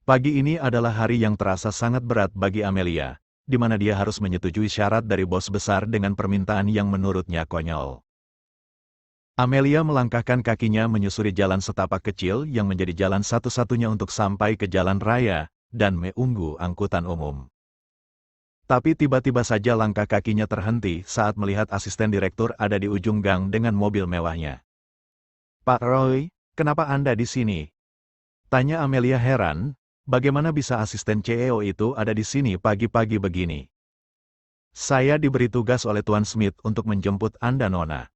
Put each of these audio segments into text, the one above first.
Pagi ini adalah hari yang terasa sangat berat bagi Amelia, di mana dia harus menyetujui syarat dari bos besar dengan permintaan yang menurutnya konyol. Amelia melangkahkan kakinya menyusuri jalan setapak kecil yang menjadi jalan satu-satunya untuk sampai ke jalan raya, dan menunggu angkutan umum. Tapi tiba-tiba saja langkah kakinya terhenti saat melihat asisten direktur ada di ujung gang dengan mobil mewahnya. "Pak Roy, kenapa Anda di sini?" Tanya Amelia heran, bagaimana bisa asisten CEO itu ada di sini pagi-pagi begini? "Saya diberi tugas oleh Tuan Smith untuk menjemput Anda, Nona,"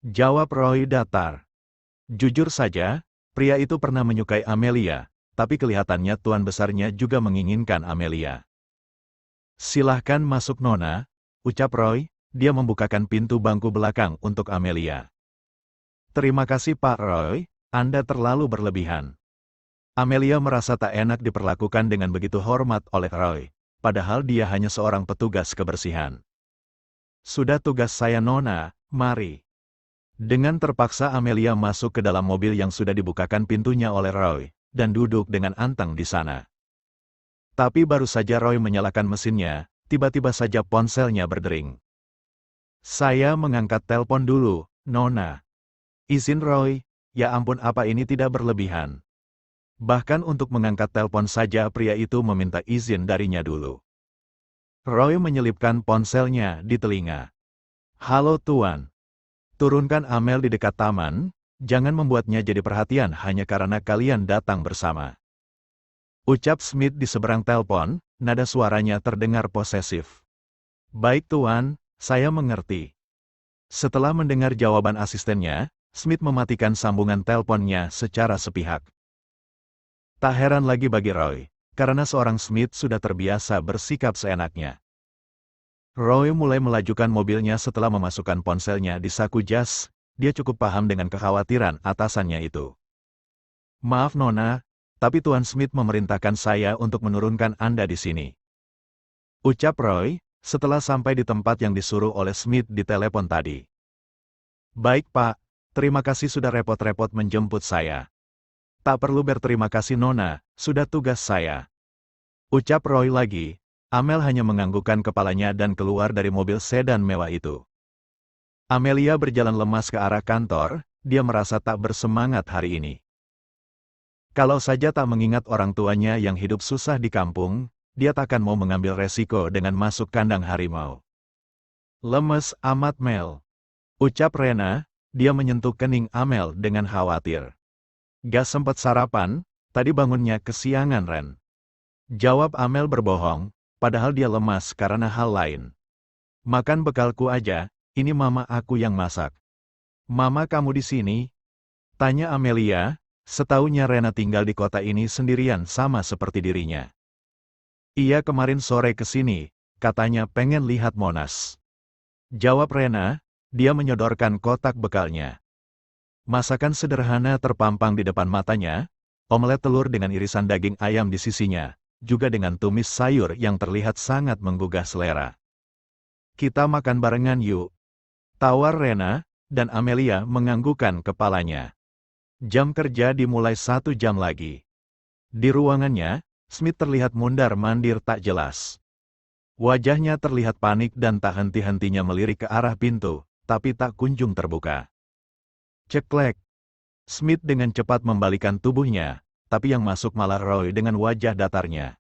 jawab Roy datar. Jujur saja, pria itu pernah menyukai Amelia, tapi kelihatannya tuan besarnya juga menginginkan Amelia. "Silahkan masuk, Nona," ucap Roy, dia membukakan pintu bangku belakang untuk Amelia. "Terima kasih Pak Roy, Anda terlalu berlebihan." Amelia merasa tak enak diperlakukan dengan begitu hormat oleh Roy, padahal dia hanya seorang petugas kebersihan. "Sudah tugas saya, Nona, mari." Dengan terpaksa Amelia masuk ke dalam mobil yang sudah dibukakan pintunya oleh Roy, dan duduk dengan anteng di sana. Tapi baru saja Roy menyalakan mesinnya, tiba-tiba saja ponselnya berdering. "Saya mengangkat telepon dulu, Nona." "Izin Roy, ya ampun apa ini tidak berlebihan." Bahkan untuk mengangkat telepon saja pria itu meminta izin darinya dulu. Roy menyelipkan ponselnya di telinga. "Halo Tuan. Turunkan Amel di dekat taman, jangan membuatnya jadi perhatian hanya karena kalian datang bersama." Ucap Smith di seberang telepon, nada suaranya terdengar posesif. "Baik Tuan, saya mengerti." Setelah mendengar jawaban asistennya, Smith mematikan sambungan teleponnya secara sepihak. Tak heran lagi bagi Roy, karena seorang Smith sudah terbiasa bersikap seenaknya. Roy mulai melajukan mobilnya setelah memasukkan ponselnya di saku jas, dia cukup paham dengan kekhawatiran atasannya itu. "Maaf Nona, tapi Tuan Smith memerintahkan saya untuk menurunkan Anda di sini," ucap Roy, setelah sampai di tempat yang disuruh oleh Smith di telepon tadi. "Baik Pak, terima kasih sudah repot-repot menjemput saya." "Tak perlu berterima kasih Nona, sudah tugas saya," ucap Roy lagi. Amel hanya menganggukkan kepalanya dan keluar dari mobil sedan mewah itu. Amelia berjalan lemas ke arah kantor, dia merasa tak bersemangat hari ini. Kalau saja tak mengingat orang tuanya yang hidup susah di kampung, dia takkan mau mengambil resiko dengan masuk kandang harimau. "Lemes amat Mel," ucap Rena, dia menyentuh kening Amel dengan khawatir. "Gak sempet sarapan, tadi bangunnya kesiangan Ren," jawab Amel berbohong, padahal dia lemas karena hal lain. "Makan bekalku aja, ini mama aku yang masak." "Mama kamu di sini?" tanya Amelia, setaunya Rena tinggal di kota ini sendirian sama seperti dirinya. "Iya kemarin sore ke sini, katanya pengen lihat Monas," jawab Rena, dia menyodorkan kotak bekalnya. Masakan sederhana terpampang di depan matanya, omelet telur dengan irisan daging ayam di sisinya, juga dengan tumis sayur yang terlihat sangat menggugah selera. "Kita makan barengan yuk," tawar Rena, dan Amelia menganggukkan kepalanya. Jam kerja dimulai 1 jam lagi. Di ruangannya, Smith terlihat mondar-mandir tak jelas. Wajahnya terlihat panik dan tak henti-hentinya melirik ke arah pintu, tapi tak kunjung terbuka. Ceklek. Smith dengan cepat membalikan tubuhnya, tapi yang masuk malah Roy dengan wajah datarnya.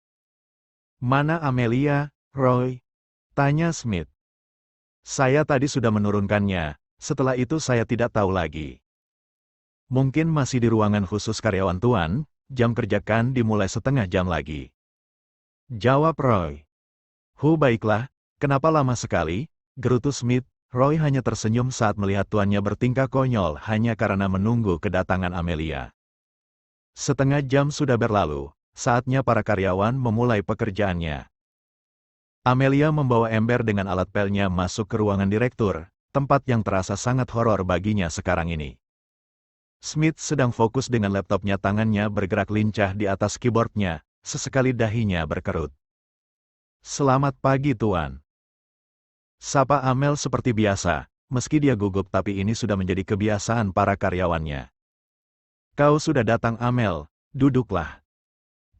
"Mana Amelia, Roy?" tanya Smith. "Saya tadi sudah menurunkannya, setelah itu saya tidak tahu lagi." "Mungkin masih di ruangan khusus karyawan Tuan, jam kerja kan dimulai setengah jam lagi," jawab Roy. Baiklah, kenapa lama sekali?" gerutu Smith. Roy hanya tersenyum saat melihat tuannya bertingkah konyol hanya karena menunggu kedatangan Amelia. Setengah jam sudah berlalu, saatnya para karyawan memulai pekerjaannya. Amelia membawa ember dengan alat pelnya masuk ke ruangan direktur, tempat yang terasa sangat horor baginya sekarang ini. Smith sedang fokus dengan laptopnya, tangannya bergerak lincah di atas keyboardnya, sesekali dahinya berkerut. "Selamat pagi Tuan," sapa Amel seperti biasa, meski dia gugup tapi ini sudah menjadi kebiasaan para karyawannya. "Kau sudah datang Amel, duduklah,"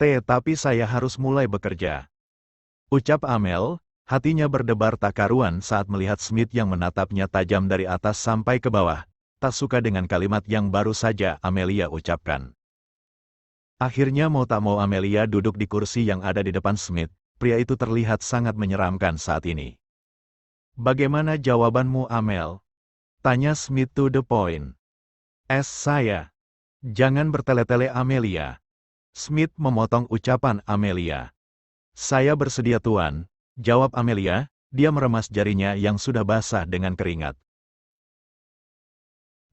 Tapi saya harus mulai bekerja. Ucap Amel, hatinya berdebar tak karuan saat melihat Smith yang menatapnya tajam dari atas sampai ke bawah. Tak suka dengan kalimat yang baru saja Amelia ucapkan. Akhirnya mau tak mau Amelia duduk di kursi yang ada di depan Smith. Pria itu terlihat sangat menyeramkan saat ini. Bagaimana jawabanmu, Amel? Tanya Smith to the point. Saya. Jangan bertele-tele, Amelia. Smith memotong ucapan Amelia. Saya bersedia, Tuan, jawab Amelia. Dia meremas jarinya yang sudah basah dengan keringat.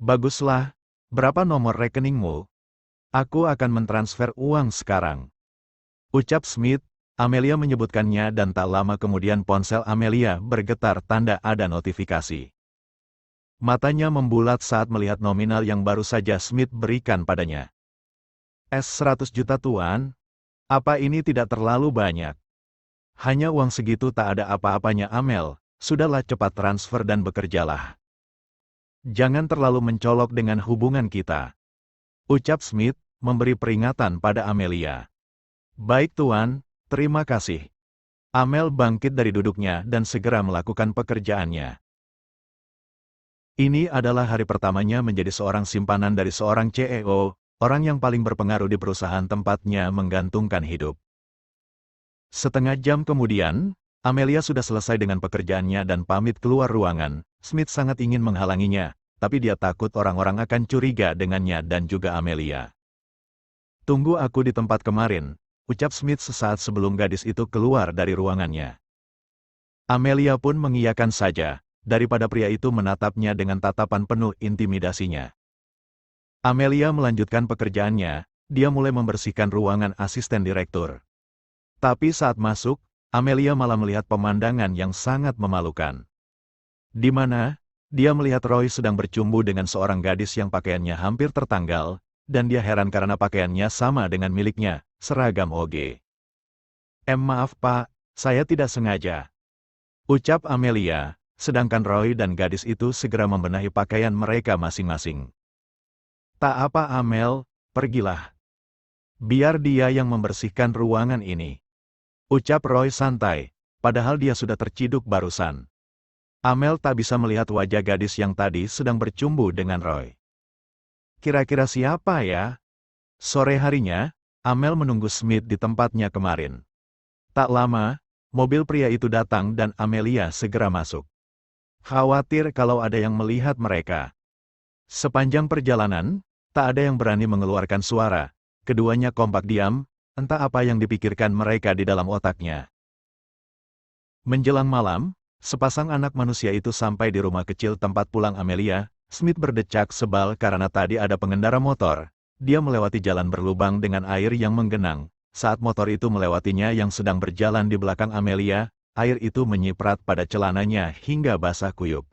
Baguslah. Berapa nomor rekeningmu? Aku akan mentransfer uang sekarang. Ucap Smith. Amelia menyebutkannya dan tak lama kemudian ponsel Amelia bergetar tanda ada notifikasi. Matanya membulat saat melihat nominal yang baru saja Smith berikan padanya. 100 juta, Tuan. Apa ini tidak terlalu banyak? Hanya uang segitu tak ada apa-apanya, Amel. Sudahlah, cepat transfer dan bekerjalah. Jangan terlalu mencolok dengan hubungan kita. Ucap Smith, memberi peringatan pada Amelia. Baik, Tuan, terima kasih. Amel bangkit dari duduknya dan segera melakukan pekerjaannya. Ini adalah hari pertamanya menjadi seorang simpanan dari seorang CEO, orang yang paling berpengaruh di perusahaan tempatnya menggantungkan hidup. Setengah jam kemudian, Amelia sudah selesai dengan pekerjaannya dan pamit keluar ruangan. Smith sangat ingin menghalanginya, tapi dia takut orang-orang akan curiga dengannya dan juga Amelia. Tunggu aku di tempat kemarin, ucap Smith sesaat sebelum gadis itu keluar dari ruangannya. Amelia pun mengiyakan saja, daripada pria itu menatapnya dengan tatapan penuh intimidasinya. Amelia melanjutkan pekerjaannya, dia mulai membersihkan ruangan asisten direktur. Tapi saat masuk, Amelia malah melihat pemandangan yang sangat memalukan. Di mana, dia melihat Roy sedang bercumbu dengan seorang gadis yang pakaiannya hampir tertanggal, dan dia heran karena pakaiannya sama dengan miliknya, seragam OG. Maaf Pak, saya tidak sengaja. Ucap Amelia, sedangkan Roy dan gadis itu segera membenahi pakaian mereka masing-masing. Tak apa Amel, pergilah. Biar dia yang membersihkan ruangan ini. Ucap Roy santai, padahal dia sudah terciduk barusan. Amel tak bisa melihat wajah gadis yang tadi sedang bercumbu dengan Roy. Kira-kira siapa ya? Sore harinya, Amel menunggu Smith di tempatnya kemarin. Tak lama, mobil pria itu datang dan Amelia segera masuk. Khawatir kalau ada yang melihat mereka. Sepanjang perjalanan, tak ada yang berani mengeluarkan suara. Keduanya kompak diam, entah apa yang dipikirkan mereka di dalam otaknya. Menjelang malam, sepasang anak manusia itu sampai di rumah kecil tempat pulang Amelia. Smith berdecak sebal karena tadi ada pengendara motor. Dia melewati jalan berlubang dengan air yang menggenang. Saat motor itu melewatinya yang sedang berjalan di belakang Amelia, air itu menyiprat pada celananya hingga basah kuyup.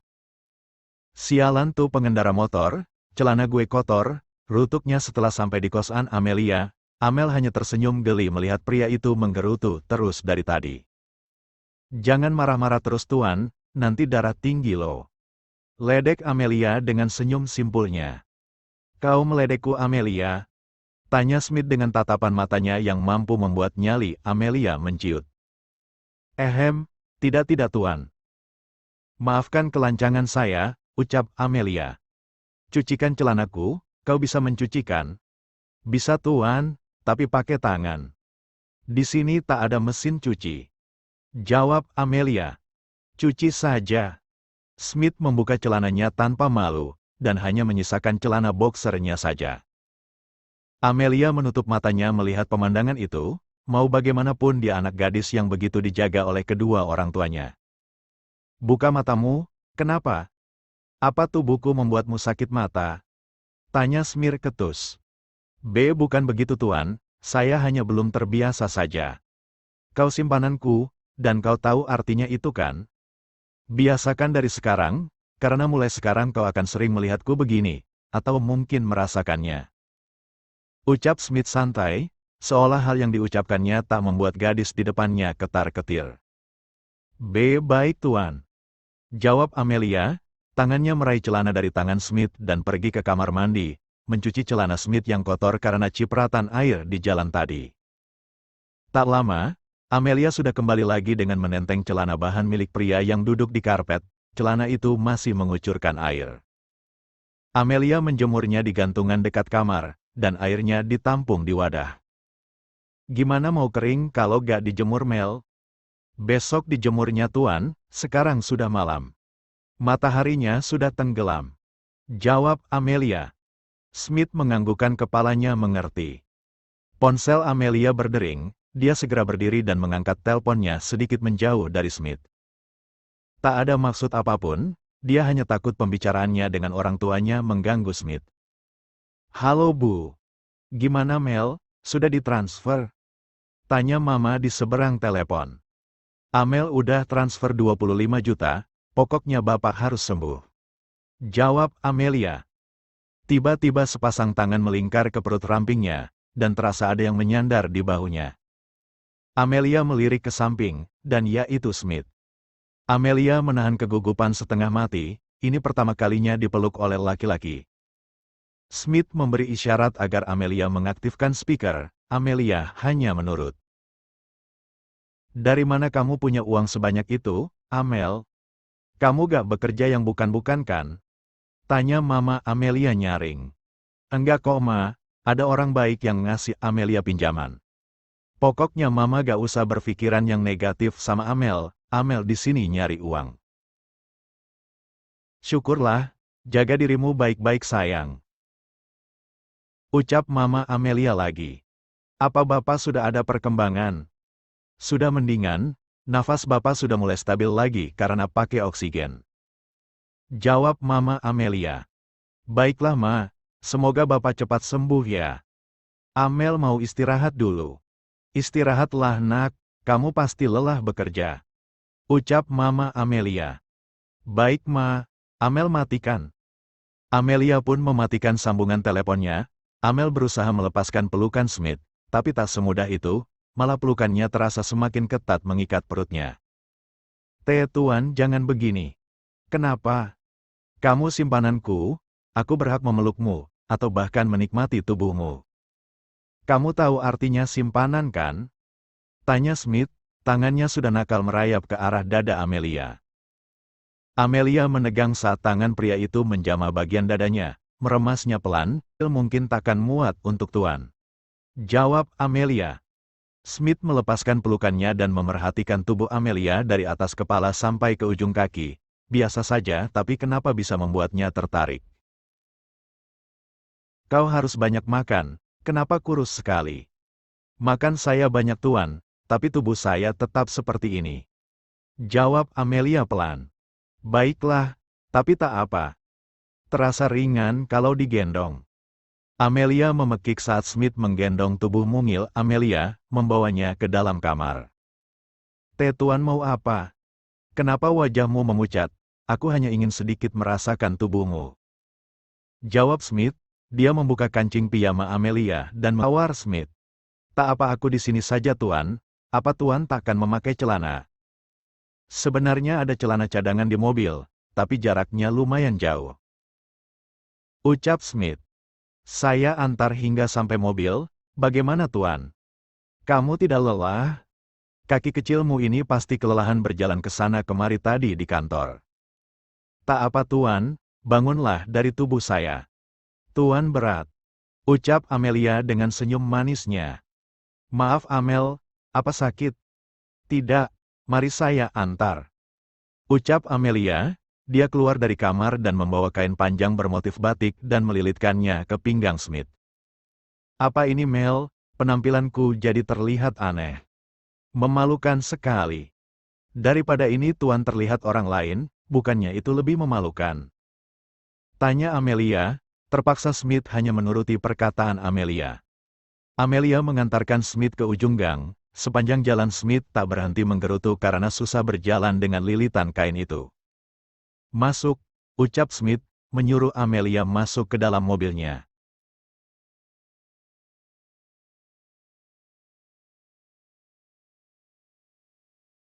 Sialan tuh pengendara motor, celana gue kotor, rutuknya setelah sampai di kosan Amelia. Amel hanya tersenyum geli melihat pria itu menggerutu terus dari tadi. Jangan marah-marah terus Tuan, nanti darah tinggi loh. Ledek Amelia dengan senyum simpulnya. Kau meledekku Amelia? Tanya Smith dengan tatapan matanya yang mampu membuat nyali Amelia menciut. Tidak Tuan. Maafkan kelancangan saya, ucap Amelia. Cucikan celanaku, kau bisa mencucikan? Bisa Tuan, tapi pakai tangan. Di sini tak ada mesin cuci. Jawab Amelia. Cuci saja. Smith membuka celananya tanpa malu, dan hanya menyisakan celana boxernya saja. Amelia menutup matanya melihat pemandangan itu, mau bagaimanapun dia anak gadis yang begitu dijaga oleh kedua orang tuanya. Buka matamu, kenapa? Apa tubuhku membuatmu sakit mata? Tanya Smith ketus. Bukan begitu Tuan, saya hanya belum terbiasa saja. Kau simpananku, dan kau tahu artinya itu kan? Biasakan dari sekarang, karena mulai sekarang kau akan sering melihatku begini, atau mungkin merasakannya. Ucap Smith santai, seolah hal yang diucapkannya tak membuat gadis di depannya ketar-ketir. Baik Tuan. Jawab Amelia, tangannya meraih celana dari tangan Smith dan pergi ke kamar mandi, mencuci celana Smith yang kotor karena cipratan air di jalan tadi. Tak lama, Amelia sudah kembali lagi dengan menenteng celana bahan milik pria yang duduk di karpet. Celana itu masih mengucurkan air. Amelia menjemurnya di gantungan dekat kamar, dan airnya ditampung di wadah. Gimana mau kering kalau gak dijemur, Mel? Besok dijemurnya Tuan, sekarang sudah malam. Mataharinya sudah tenggelam. Jawab Amelia. Smith menganggukkan kepalanya mengerti. Ponsel Amelia berdering, dia segera berdiri dan mengangkat teleponnya sedikit menjauh dari Smith. Tak ada maksud apapun, dia hanya takut pembicaraannya dengan orang tuanya mengganggu Smith. Halo Bu. Gimana Mel, sudah ditransfer? Tanya Mama di seberang telepon. Amel udah transfer 25 juta, pokoknya Bapak harus sembuh. Jawab Amelia. Tiba-tiba sepasang tangan melingkar ke perut rampingnya, dan terasa ada yang menyandar di bahunya. Amelia melirik ke samping, dan ya itu Smith. Amelia menahan kegugupan setengah mati, ini pertama kalinya dipeluk oleh laki-laki. Smith memberi isyarat agar Amelia mengaktifkan speaker, Amelia hanya menurut. Dari mana kamu punya uang sebanyak itu, Amel? Kamu gak bekerja yang bukan-bukan kan? Tanya Mama Amelia nyaring. Enggak kok Ma, ada orang baik yang ngasih Amelia pinjaman. Pokoknya Mama gak usah berpikiran yang negatif sama Amel, Amel di sini nyari uang. Syukurlah, jaga dirimu baik-baik sayang. Ucap Mama Amelia lagi. Apa Bapak sudah ada perkembangan? Sudah mendingan, nafas Bapak sudah mulai stabil lagi karena pakai oksigen. Jawab Mama Amelia. Baiklah Ma, semoga Bapak cepat sembuh ya. Amel mau istirahat dulu. Istirahatlah nak, kamu pasti lelah bekerja. Ucap Mama Amelia. Baik Ma, Amel matikan. Amelia pun mematikan sambungan teleponnya. Amel berusaha melepaskan pelukan Smith, tapi tak semudah itu, malah pelukannya terasa semakin ketat mengikat perutnya. Tuan jangan begini. Kenapa? Kamu simpananku, aku berhak memelukmu, atau bahkan menikmati tubuhmu. Kamu tahu artinya simpanan kan? Tanya Smith, tangannya sudah nakal merayap ke arah dada Amelia. Amelia menegang saat tangan pria itu menjamah bagian dadanya, meremasnya pelan, mungkin takkan muat untuk Tuan. Jawab Amelia. Smith melepaskan pelukannya dan memerhatikan tubuh Amelia dari atas kepala sampai ke ujung kaki. Biasa saja, tapi kenapa bisa membuatnya tertarik? Kau harus banyak makan. Kenapa kurus sekali? Makan saya banyak Tuan, tapi tubuh saya tetap seperti ini. Jawab Amelia pelan. Baiklah, tapi tak apa. Terasa ringan kalau digendong. Amelia memekik saat Smith menggendong tubuh mungil Amelia, membawanya ke dalam kamar. Tuan mau apa? Kenapa wajahmu memucat? Aku hanya ingin sedikit merasakan tubuhmu. Jawab Smith. Dia membuka kancing piyama Amelia dan menawar Smith. Tak apa aku di sini saja Tuan, apa Tuan takkan memakai celana? Sebenarnya ada celana cadangan di mobil, tapi jaraknya lumayan jauh. Ucap Smith. Saya antar hingga sampai mobil, bagaimana Tuan? Kamu tidak lelah? Kaki kecilmu ini pasti kelelahan berjalan ke sana kemari tadi di kantor. Tak apa Tuan, bangunlah dari tubuh saya. Tuan berat. Ucap Amelia dengan senyum manisnya. Maaf Amel, apa sakit? Tidak, mari saya antar. Ucap Amelia, dia keluar dari kamar dan membawa kain panjang bermotif batik dan melilitkannya ke pinggang Smith. Apa ini Mel, penampilanku jadi terlihat aneh. Memalukan sekali. Daripada ini Tuan terlihat orang lain, bukannya itu lebih memalukan? Tanya Amelia. Terpaksa Smith hanya menuruti perkataan Amelia. Amelia mengantarkan Smith ke ujung gang. Sepanjang jalan Smith tak berhenti menggerutu karena susah berjalan dengan lilitan kain itu. Masuk, ucap Smith, menyuruh Amelia masuk ke dalam mobilnya.